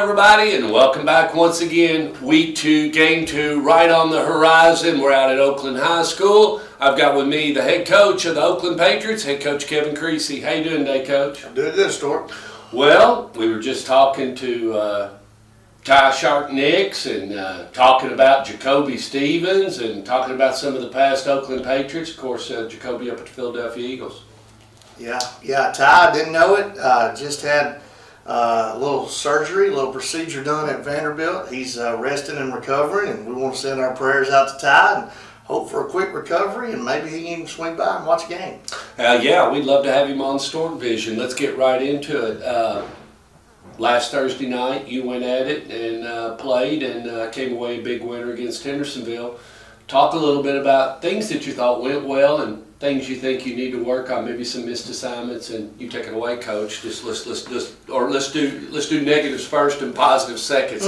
everybody, and welcome back once again. Week 2, game 2, right on the horizon. We're out at Oakland High School. I've got with me the head coach of the Oakland Patriots, head coach Kevin Creasy. How you doing today, Coach? I'm doing good, Stuart. Well, we were just talking to Ty Shark-Nicks and talking about Jacoby Stevens and talking about some of the past Oakland Patriots. Of course, Jacoby up at the Philadelphia Eagles. Yeah, Ty, didn't know it. Just had a little surgery, a little procedure done at Vanderbilt. He's resting and recovering, and we want to send our prayers out to Ty and hope for a quick recovery, and maybe he can even swing by and watch a game. Yeah, we'd love to have him on Storm Vision. Let's get right into it. Last Thursday night, you went at it and played and came away a big winner against Hendersonville. Talk a little bit about things that you thought went well and things you think you need to work on, maybe some missed assignments, and you take it away, Coach. Let's do negatives first and positives second.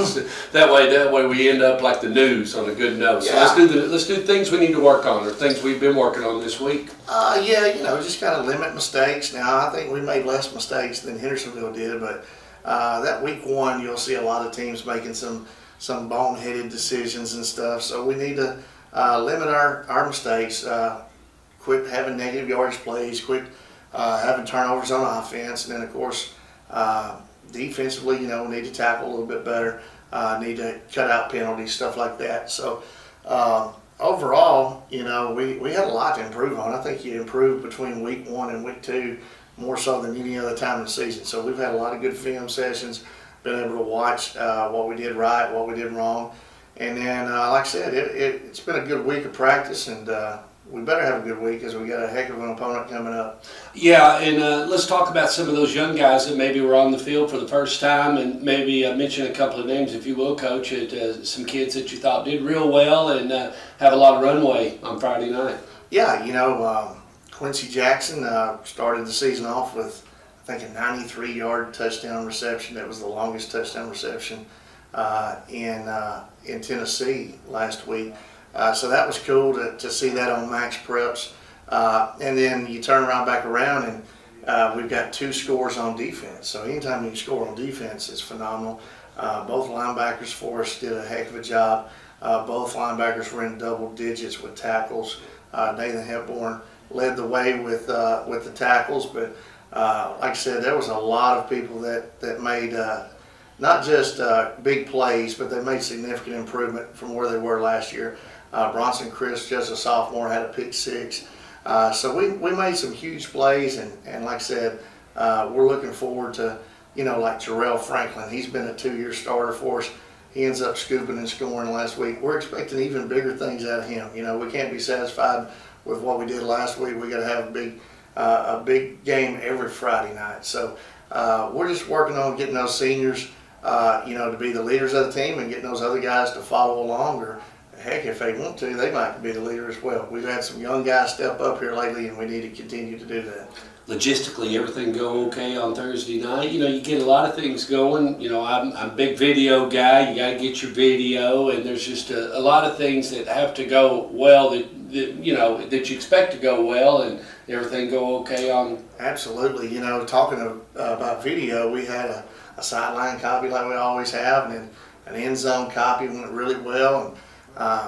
That way we end up like the news on a good note. So let's do things we need to work on or things we've been working on this week. Just kind of limit mistakes. Now I think we made less mistakes than Hendersonville did, but that week 1 you'll see a lot of teams making some boneheaded decisions and stuff. So we need to limit our mistakes. Quit having negative yardage plays, quit having turnovers on offense, and then of course defensively, we need to tackle a little bit better, need to cut out penalties, stuff like that. So overall, we had a lot to improve on. I think you improved between week 1 and week 2 more so than any other time in the season. So we've had a lot of good film sessions, been able to watch what we did right, what we did wrong, and then like I said, it's been a good week of practice, and we better have a good week because we got a heck of an opponent coming up. Yeah, and let's talk about some of those young guys that maybe were on the field for the first time, and maybe mention a couple of names, if you will, Coach, some kids that you thought did real well and have a lot of runway on Friday night. Yeah, Quincy Jackson started the season off with, I think, a 93-yard touchdown reception. That was the longest touchdown reception in Tennessee last week. So that was cool to see that on Max Preps. And then you turn back around and we've got 2 scores on defense. So anytime you can score on defense is phenomenal. Both linebackers for us did a heck of a job. Both linebackers were in double digits with tackles. Nathan Hepburn led the way with the tackles, but like I said, there was a lot of people that made not just big plays, but they made significant improvement from where they were last year. Bronson Chris, just a sophomore, had a pick 6. So we made some huge plays, and like I said, we're looking forward to, like Jarrell Franklin. He's been a 2-year starter for us. He ends up scooping and scoring last week. We're expecting even bigger things out of him. We can't be satisfied with what we did last week. We got to have a big game every Friday night. So we're just working on getting those seniors, to be the leaders of the team and getting those other guys to follow along, or heck, if they want to, they might be the leader as well. We've had some young guys step up here lately, and we need to continue to do that. Logistically, everything go okay on Thursday night? You get a lot of things going. I'm a big video guy. You got to get your video, and there's just a lot of things that have to go well that you expect to go well, and everything go okay on. Absolutely. Talking about video, we had a sideline copy like we always have, and then an end zone copy went really well, and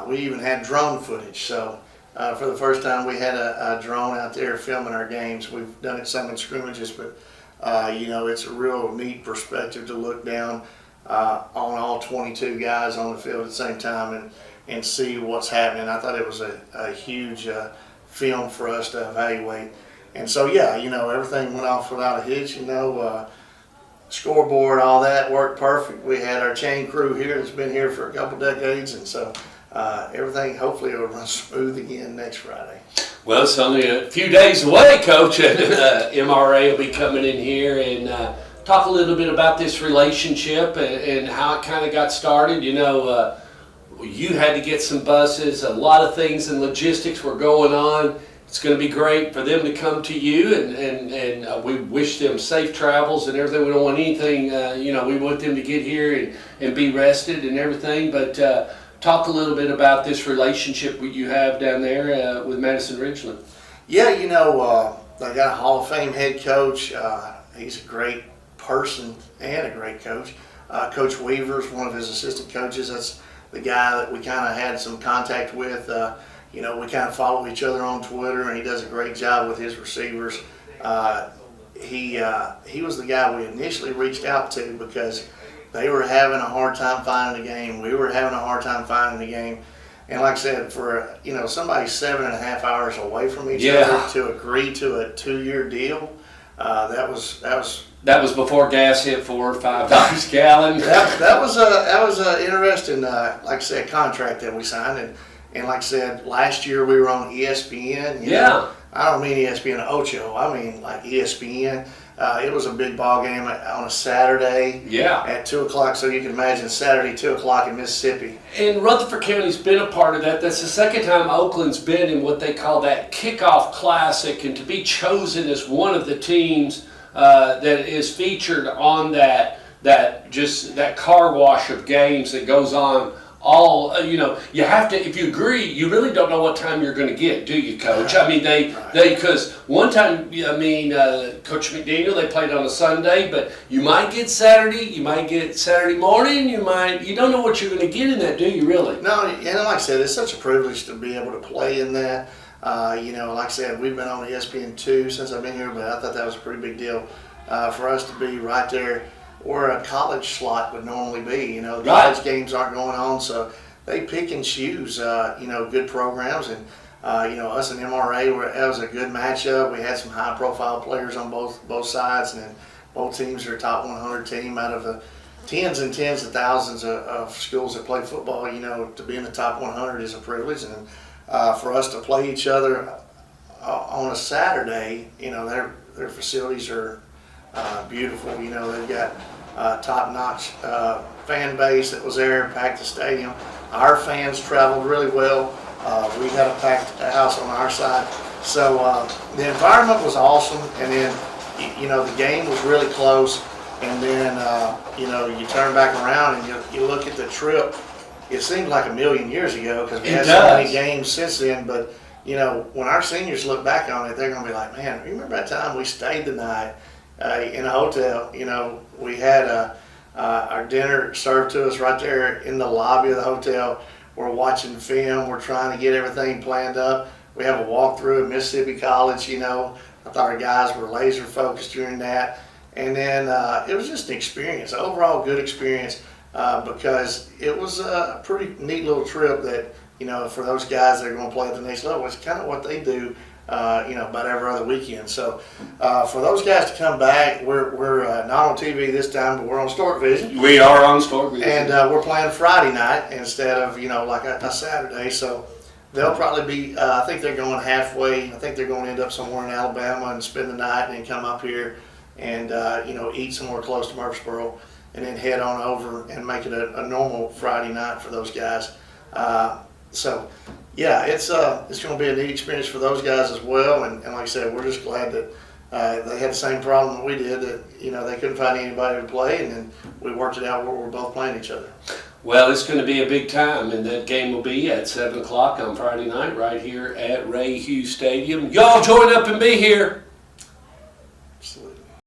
we even had drone footage. So for the first time, we had a drone out there filming our games. We've done it some in scrimmages, but it's a real neat perspective to look down on all 22 guys on the field at the same time and see what's happening. I thought it was a huge film for us to evaluate. And so, everything went off without a hitch. Scoreboard, all that worked perfect. We had our chain crew here that's been here for a couple decades, and so everything hopefully will run smooth again next Friday. Well, it's only a few days away, Coach, and MRA will be coming in here and talk a little bit about this relationship and how it kind of got started. You had to get some buses, a lot of things and logistics were going on. It's going to be great for them to come to you, and we wish them safe travels and everything. We don't want anything, we want them to get here and be rested and everything, but talk a little bit about this relationship you have down there with Madison Ridgeland. Yeah, I got a Hall of Fame head coach. He's a great person and a great coach. Coach Weaver's one of his assistant coaches. That's the guy that we kind of had some contact with. We kind of follow each other on Twitter, and he does a great job with his receivers. He was the guy we initially reached out to because they were having a hard time finding a game. We were having a hard time finding the game. And like I said, for somebody 7.5 hours away from each other to agree to a 2-year deal, that was before gas hit $4 or $5 a gallon. that was a interesting, like I said, contract that we signed. And like I said, last year we were on ESPN. I don't mean ESPN Ocho. I mean like ESPN. It was a big ball game on a Saturday at 2 o'clock. So you can imagine Saturday, 2 o'clock in Mississippi. And Rutherford County's been a part of that. That's the second time Oakland's been in what they call that kickoff classic, and to be chosen as one of the teams that is featured on that car wash of games that goes on all, you have to, if you agree, you really don't know what time you're going to get, do you, Coach? I mean, because one time, Coach McDaniel, they played on a Sunday, but you might get Saturday, you might get Saturday morning, you don't know what you're going to get in that, do you really? No, and like I said, it's such a privilege to be able to play in that. Like I said, we've been on ESPN2 since I've been here, but I thought that was a pretty big deal for us to be right there where a college slot would normally be. The college games aren't going on, so they pick and choose, good programs. And, us and MRA, that was a good matchup. We had some high-profile players on both sides, and then both teams are a top 100 team out of the tens and tens of thousands of schools that play football. To be in the top 100 is a privilege, and for us to play each other on a Saturday, their facilities are beautiful. They've got top-notch fan base that was there, packed the stadium. Our fans traveled really well. We had a packed house on our side. So the environment was awesome, and then, the game was really close. And then, you turn back around and you look at the trip. It seems like a million years ago because we had so many games since then. But, when our seniors look back on it, they're going to be like, man, remember that time we stayed the night in a hotel? We had our dinner served to us right there in the lobby of the hotel. We're watching film. We're trying to get everything planned up. We have a walkthrough at Mississippi College. I thought our guys were laser focused during that. And then it was just an experience, overall good experience, because it was a pretty neat little trip that, for those guys that are going to play at the next level, it's kind of what they do, about every other weekend. So for those guys to come back, we're not on TV this time, but we're on Stork Vision. We are on Stork Vision. And we're playing Friday night instead of, like a Saturday. So they'll probably be, I think they're going halfway. I think they're going to end up somewhere in Alabama and spend the night and then come up here and, eat somewhere close to Murfreesboro and then head on over and make it a normal Friday night for those guys. So, yeah, it's going to be a neat experience for those guys as well. And like I said, we're just glad that they had the same problem that we did, that, they couldn't find anybody to play, and then we worked it out where we're both playing each other. Well, it's going to be a big time, and that game will be at 7 o'clock on Friday night right here at Ray Hughes Stadium. Y'all join up and be here.